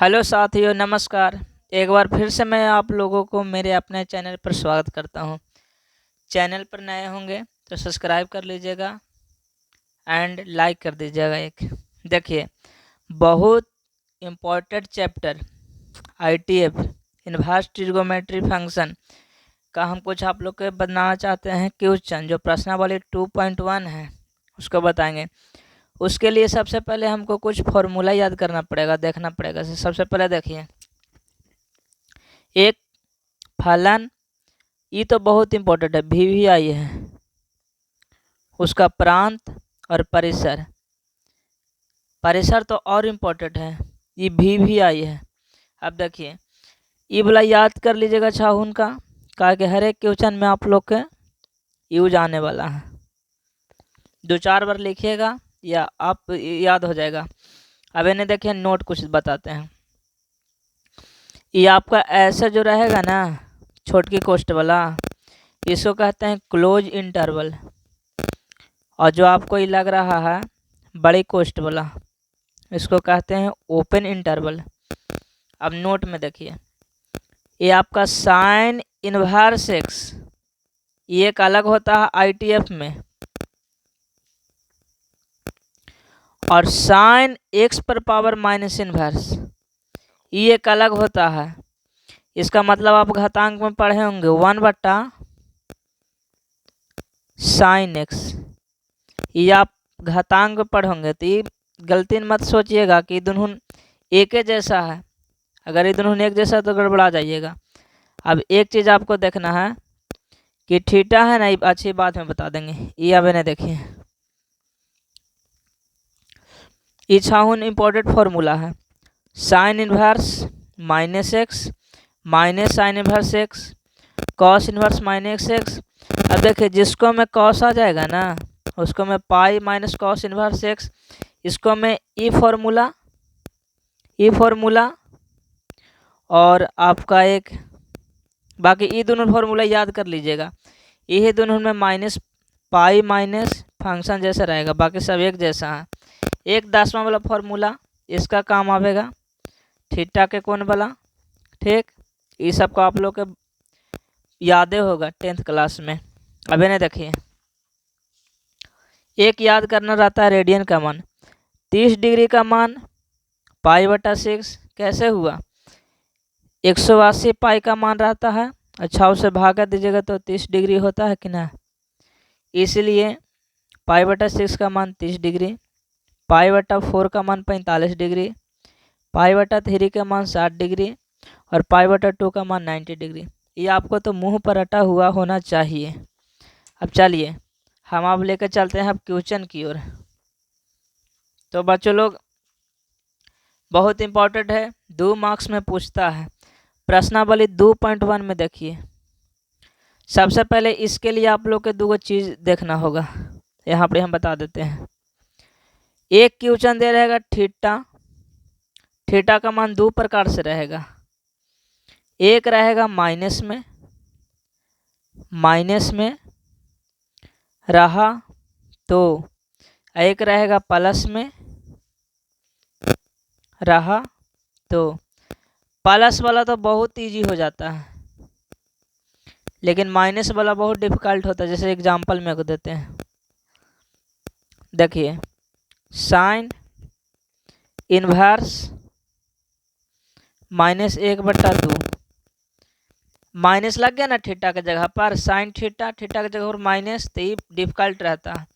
Hello साथियों, नमस्कार। एक बार फिर से मैं आप लोगों को मेरे अपने चैनल पर स्वागत करता हूं। चैनल पर नए होंगे तो सब्सक्राइब कर लीजिएगा एंड लाइक कर दीजिएगा। एक देखिए, बहुत important chapter ITF inverse trigonometry function का हम कुछ आप लोग के बनाना चाहते हैं क्वेश्चन, जो प्रश्नावली 2.1 है उसको बताएंगे। उसके लिए सबसे पहले हमको कुछ फॉर्मूला याद करना पड़ेगा, देखना पड़ेगा। सबसे पहले देखिए, एक फलन, ये तो बहुत इम्पोर्टेंट है, भी आई है, उसका प्रांत और परिसर। परिसर तो और इम्पोर्टेंट है, ये भी आई है। अब देखिए, ये वाला याद कर लीजिएगा छाहुन का, कहा कि हर एक क्वेश्चन में आप लोग के यूज आने वाला है। 2-4 बार लिखिएगा या आप याद हो जाएगा। अब इन्हें देखिए, नोट कुछ बताते हैं। ये आपका ऐसे जो रहेगा ना, छोटकी कोष्ट वाला, इसको कहते हैं क्लोज इंटरवल। और जो आपको ये लग रहा है बड़ी कोष्ट वाला, इसको कहते हैं ओपन इंटरवल। अब नोट में देखिए, ये आपका साइन इनवर्स एक्स, ये एक अलग होता है आईटीएफ में, और साइन एक्स पर पावर माइनस इनवर्स, ये एक अलग होता है। इसका मतलब आप घातांक में पढ़े होंगे 1/साइन एक्स, ये आप घातांक में पढ़े होंगे। तो ये गलती मत सोचिएगा कि दोनों एक ही जैसा है। अगर ये दोनों एक जैसा है तो गड़बड़ा जाइएगा। अब एक चीज़ आपको देखना है कि थीटा है ना, ये अच्छी बात में बता देंगे। ये अब इन्हें देखिए, ये छाहुन इम्पोर्टेंट फॉर्मूला है, sine inverse minus x minus sine inverse x cos inverse minus x. अब देखिए, जिसको में कॉस आ जाएगा ना, उसको में pi minus cos inverse x, इसको में ई फॉर्मूला और आपका एक, बाकी ये दोनों फॉर्मूला याद कर लीजिएगा। ये दोनों में माइनस पाई माइनस फंक्शन जैसा रहेगा, बाकी सब एक जैसा है। 1/10 वाला फॉर्मूला इसका काम आवेगा, थीटा के कोण वाला। ठीक, ये सब को आप लोग के यादें होगा 10th क्लास में। अब इन्हें देखिए, एक याद करना रहता है रेडियन का मान। 30 डिग्री का मान पाई/6 कैसे हुआ, 180 पाई का मान रहता है। अच्छा, उसे भागा दीजिएगा तो 30 डिग्री होता है कि ना, इसलिए पाई/6 का मान 30 डिग्री, पाई/4 का मान 45 डिग्री, पाई/3 का मान 60 डिग्री और पाई/2 का मान 90 डिग्री। ये आपको तो मुंह पर रटा हुआ होना चाहिए। अब चलिए, हम आप लेकर चलते हैं अब क्वेश्चन की ओर। तो बच्चों लोग, बहुत इम्पोर्टेंट है, 2 मार्क्स में पूछता है। प्रश्नावली 2.1 में देखिए, सबसे पहले इसके लिए आप लोग के 2 चीज़ देखना होगा, यहाँ पर हम बता देते हैं। एक क्वेश्चन दे रहेगा थीटा का मान 2 प्रकार से रहेगा। एक रहेगा माइनस में रहा, तो एक रहेगा प्लस में रहा। तो प्लस वाला तो बहुत इजी हो जाता है, लेकिन माइनस वाला बहुत डिफिकल्ट होता है। जैसे एग्जांपल में को देते हैं, देखिए, साइन इनवर्स -1/2, माइनस लग गया ना थीटा के जगह पर, साइन थीटा के जगह पर माइनस, तो ये डिफिकल्ट रहता है।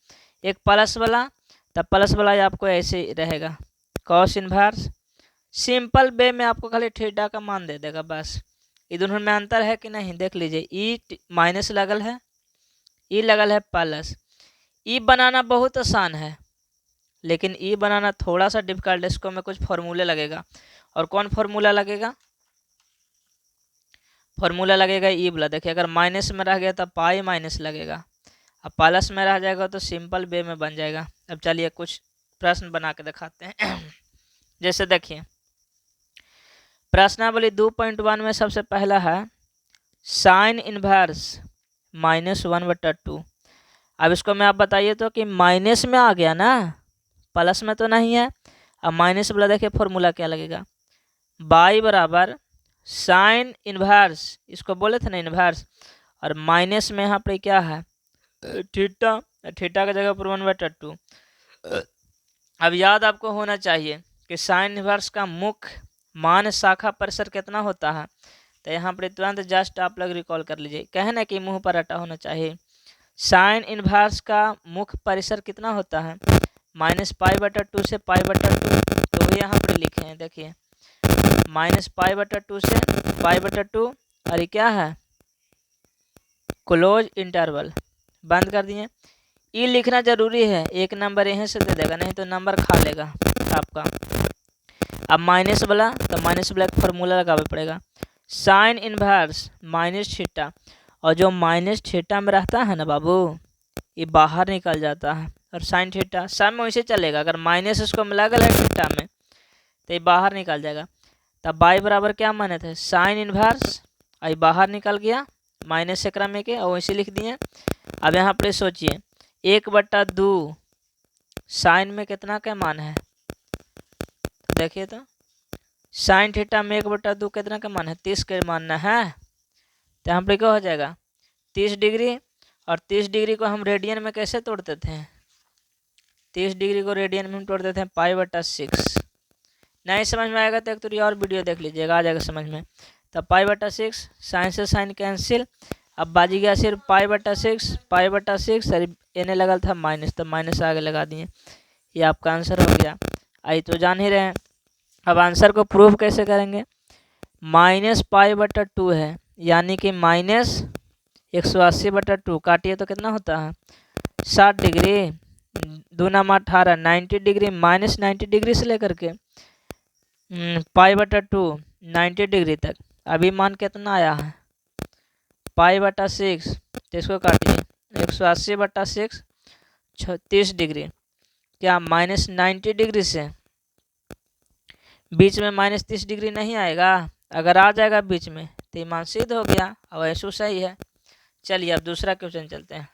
एक प्लस वाला, तब प्लस वाला आपको ऐसे रहेगा, कॉस इनवर्स। सिंपल वे में आपको खाली थीटा का मान दे देगा, बस। ये दोनों में अंतर है कि नहीं देख लीजिए, ई माइनस लगल है, ई लगल है प्लस। ई बनाना बहुत आसान है, लेकिन ई बनाना थोड़ा सा डिफिकल्ट है। इसको में कुछ फॉर्मूले लगेगा। और कौन फॉर्मूला लगेगा? फॉर्मूला लगेगा ई वाला। देखिए, अगर माइनस में रह गया तो पाई माइनस लगेगा, अब प्लस में रह जाएगा तो सिंपल वे में बन जाएगा। अब चलिए कुछ प्रश्न बना के दिखाते हैं। जैसे देखिए, प्रश्नावली 2.1 में सबसे पहला है साइन इनवर्स -1/2। अब इसको मैं आप बताइए तो कि माइनस में आ गया ना, प्लस में तो नहीं है। अब माइनस वाला देखिए फॉर्मूला क्या लगेगा, बाई बराबर साइन इन्वर्स, इसको बोले थे ना इन्वर्स, और माइनस में यहाँ पे क्या है थीटा, थीटा की जगह पर 1/2। अब याद आपको होना चाहिए कि साइन इन्वर्स का मुख्य मान शाखा परिसर कितना होता है। तो यहाँ पर तुरंत जस्ट आप लोग रिकॉल कर लीजिए, कहना कि मुंह पर रटा होना चाहिए। साइन इन्वर्स का मुख्य परिसर कितना होता है, -π/2 से π/2। तो वही यहाँ पर लिखे हैं, देखिए -π/2 से π/2, और ये क्या है क्लोज इंटरवल, बंद कर दिए। ई लिखना जरूरी है, एक नंबर यहीं से दे देगा, नहीं तो नंबर खा लेगा आपका। अब माइनस वाला, तो माइनस वाला एक फार्मूला लगाना पड़ेगा, साइन इन्वर्स माइनस थीटा, और जो माइनस थीटा में रहता है ना बाबू, ये बाहर निकल जाता है, और साइन थीटा सब में वैसे चलेगा, अगर माइनस इसको मिला गया थीटा में तो ये बाहर निकल जाएगा। तब बाई बराबर क्या माने थे साइन इन्वर्स, आई बाहर निकल गया माइनस एकरा में के, और वैसे लिख दिए। अब यहाँ पर सोचिए 1/2 साइन में कितना का मान है, देखिए तो साइन थीटा में 1/2 कितना का मान है 30 का मानना है। तो यहाँ पर क्या हो जाएगा 30 डिग्री, और 30 डिग्री को हम रेडियन में कैसे तोड़ते थे, 30 डिग्री को रेडियन में हम तोड़ते थे π/6। नहीं समझ में आएगा तो एक तो और वीडियो देख लीजिएगा, आ जाएगा समझ में। तो π/6, साइन से साइन कैंसिल, अब बाजी गया सिर्फ π/6, सॉरी एने लगा था माइनस, तो माइनस आगे लगा दिए, ये आपका आंसर हो गया। आई तो जान ही रहे हैं। अब आंसर को प्रूव कैसे करेंगे, -π/2 है, यानी कि -180/2 काटिए तो कितना होता है 60 डिग्री, 2 × 18 90 डिग्री, -90 डिग्री से लेकर के π/2 90 डिग्री तक। अभी मान कितना आया है π/6, तो इसको काटिए 180/6 36 डिग्री, क्या -90 डिग्री से बीच में -30 डिग्री नहीं आएगा, अगर आ जाएगा बीच में तो ये मान सिद्ध हो गया, और ऐसा सही है। चलिए अब दूसरा क्वेश्चन चलते हैं,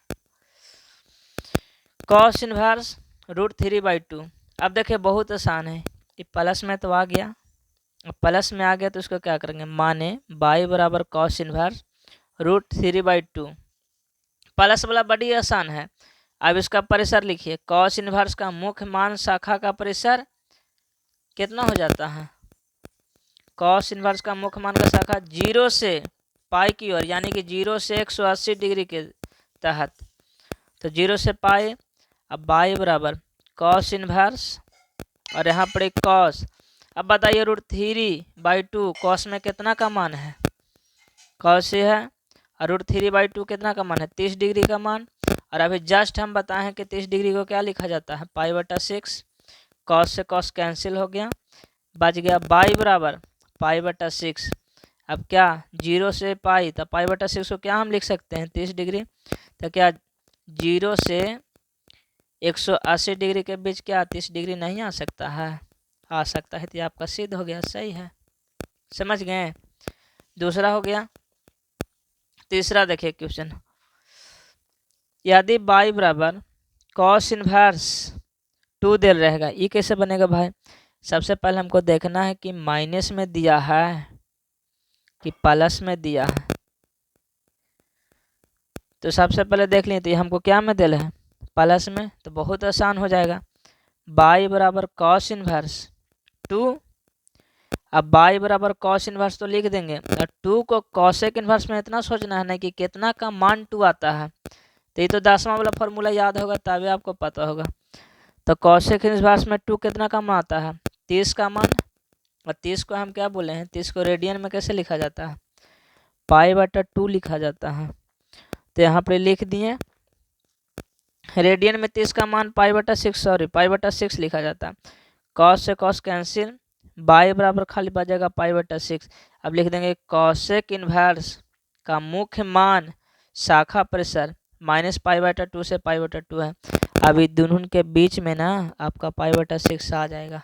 कॉस इन्वर्स √3/2। अब देखिए बहुत आसान है, ये प्लस में तो आ गया, प्लस में आ गया तो इसको क्या करेंगे, माने बाई बराबर कॉस इन्वर्स √3/2। प्लस वाला बड़ी आसान है। अब इसका परिसर लिखिए, कॉस इन्वर्स का मुख्य मान शाखा का परिसर कितना हो जाता है, कॉस इन्वर्स का मुख्य मान का शाखा 0 से पाई की ओर, यानी कि 0 से 180 डिग्री के तहत, तो 0 से पाई। अब बाई बराबर कॉस इन्वर्स, और यहाँ पर एक कॉस। अब बताइए √3/2 कॉस में कितना का मान है, कॉस ये है, और √3/2 कितना का मान है 30 डिग्री का मान। और अभी जस्ट हम बताए हैं कि 30 डिग्री को क्या लिखा जाता है π/6, कॉस से कॉस कैंसिल हो गया, बच गया बाई बराबर π/6। अब क्या 0 से पाई, तो π/6 को क्या हम लिख सकते हैं 30 डिग्री, तो क्या 0 से 180 डिग्री के बीच क्या 30 डिग्री नहीं आ सकता है, आ सकता है, तो आपका सिद्ध हो गया, सही है, समझ गए। दूसरा हो गया। तीसरा देखिए क्वेश्चन, यदि बाई बराबर कॉस इन्वर्स 2 दे रहेगा, ये कैसे बनेगा भाई, सबसे पहले हमको देखना है कि माइनस में दिया है कि प्लस में दिया है। तो सबसे पहले देख लें, तो ये हमको क्या में दिया है प्लस में, तो बहुत आसान हो जाएगा, बाई बराबर कॉस इन्वर्स 2। अब बाई बराबर कॉस इन्वर्स तो लिख देंगे, और 2 को कॉसेक इन्वर्स में इतना सोचना है ना कि कितना का मान 2 आता है, तो ये तो 10वां वाला फॉर्मूला याद होगा तभी आपको पता होगा। तो कॉसेक इन्वर्स में 2 कितना का मान आता है 30 का मान, और 30 को हम क्या बोले हैं 30 को रेडियन में कैसे लिखा जाता है π/2 लिखा जाता है। तो यहाँ पर लिख दिए रेडियन में 30 का मान π/6 लिखा जाता है, कॉस से कॉस कैंसिल, बाई बराबर खाली बचेगा π/6। अब लिख देंगे कॉसेक इन्वर्स का मुख्य मान शाखा परिसर -π/2 से π/2 है। अभी दोनों के बीच में ना आपका π/6 आ जाएगा,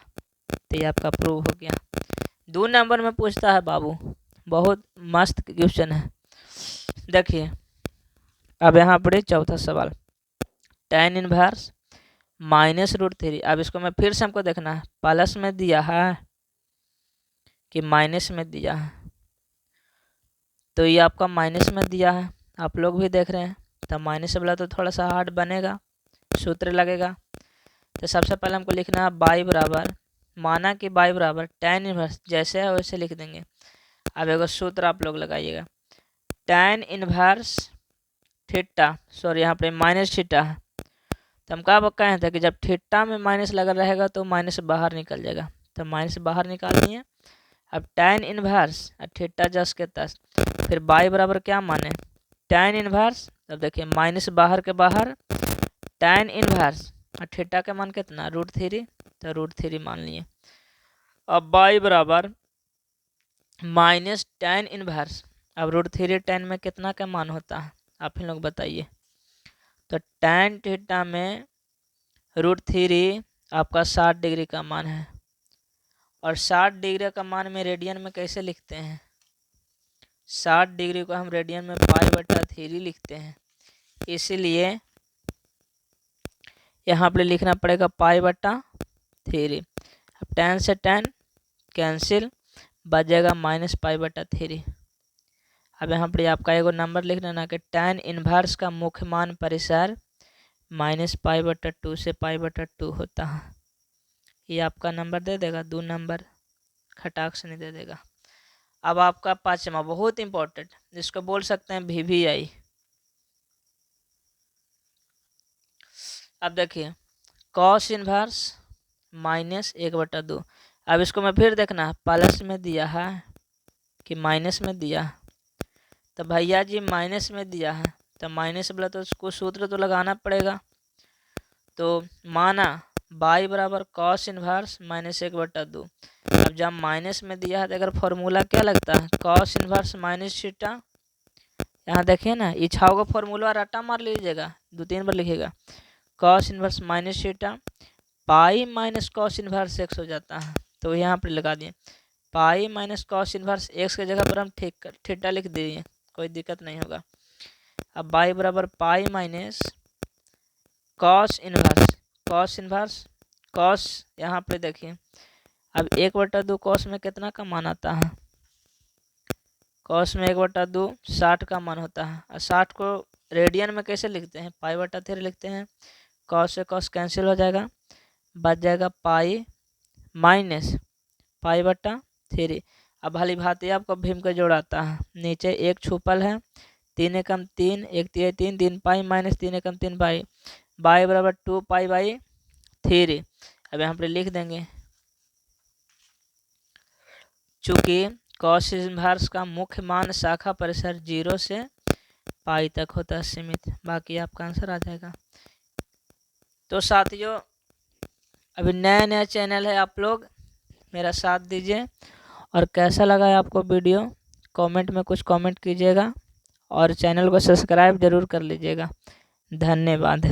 तो ये आपका प्रूव हो गया। 2 नंबर में पूछता है बाबू, बहुत मस्त क्वेश्चन है। देखिए अब यहाँ पर चौथा सवाल, tan इन्वर्स -√3। अब इसको मैं फिर से हमको देखना है, प्लस में दिया है कि माइनस में दिया है, तो ये आपका माइनस में दिया है, आप लोग भी देख रहे हैं। तो माइनस वाला तो थोड़ा सा हार्ड बनेगा, सूत्र लगेगा। तो सबसे पहले हमको लिखना है बाई बराबर, माना कि बाई बराबर tan इनवर्स, जैसे है वैसे लिख देंगे। अब एगो सूत्र आप लोग लगाइएगा, tan इनवर्स थीटा, सॉरी यहाँ पे माइनस थीटा है। तो हम क्या कहे थे कि जब थीटा में माइनस लगा रहेगा तो माइनस बाहर निकल जाएगा, तो माइनस बाहर निकालनी है। अब tan इनवर्स और थीटा जस के तस, फिर बाई बराबर क्या माने tan इनवर्स। अब देखिए माइनस बाहर के बाहर, tan इनवर्स और थीटा का मान कितना √3, तो √3 मान लिए। अब बाई बराबर माइनस tan इनवर्स, अब √3 tan में कितना का मान होता है आप ही लोग बताइए। तो tan थीटा में √3 आपका 60 डिग्री का मान है, और 60 डिग्री का मान में रेडियन में कैसे लिखते हैं, 60 डिग्री को हम रेडियन में π/3 लिखते हैं, इसीलिए यहाँ पर लिखना पड़ेगा π/3। अब tan से tan कैंसिल, बचेगा -π/3। अब यहाँ पर आपका एगो नंबर लिख लेना कि tan इनवर्स का मुख्य मान परिसर -π/2 से π/2 होता है। ये आपका नंबर दे देगा, 2 नंबर खटाक से नहीं दे देगा। अब आपका पांचवा बहुत इंपॉर्टेंट, जिसको बोल सकते हैं VVI। अब देखिए cos इनवर्स -1/2। अब इसको मैं फिर देखना प्लस में दिया है कि माइनस में दिया है, तो भैया जी माइनस में दिया है तो माइनस वाला तो उसको सूत्र तो लगाना पड़ेगा। तो माना बाई बराबर cos इनवर्स -1/2। अब जब माइनस में दिया है तो अगर फॉर्मूला क्या लगता है cos इनवर्स माइनस थीटा, यहाँ देखिए ना इच्छाओं का फॉर्मूला रट्टा मार लीजिएगा, 2-3 बार लिखिएगा cos inverse minus theta, pi minus cos inverse x हो जाता है, तो यहाँ पर लगा दिए pi minus cos inverse x के जगह पर हम थीटा लिख दिए, कोई दिक्कत नहीं होगा। अब बाई बराबर pi minus cos inverse cos, यहाँ पे देखिए अब 1/2 cos में कितना का मान आता है, cos में 1/2 60 का मान होता है, और 60 को रेडियन में कैसे लिखते हैं π/3 लिखते हैं। cos से cos कैंसिल हो जाएगा, बच जाएगा पाई माइनस π/3। अब भली भांति आपको भीम का जोड़ आता है, नीचे एक छुपल है, 3 एकम 3, 1 3 3, 3 pi minus 3 Ekam 3 pi, by बराबर 2π/3। अब यहाँ पर लिख देंगे, चूँकि cos इनवर्स का मुख्य मान शाखा परिसर 0 से पाई तक होता है सीमित, बाकी आपका आंसर आ जाएगा। तो साथियों अभी नया चैनल है, आप लोग मेरा साथ दीजिए, और कैसा लगा है आपको वीडियो कमेंट में कुछ कमेंट कीजिएगा, और चैनल को सब्सक्राइब जरूर कर लीजिएगा। धन्यवाद।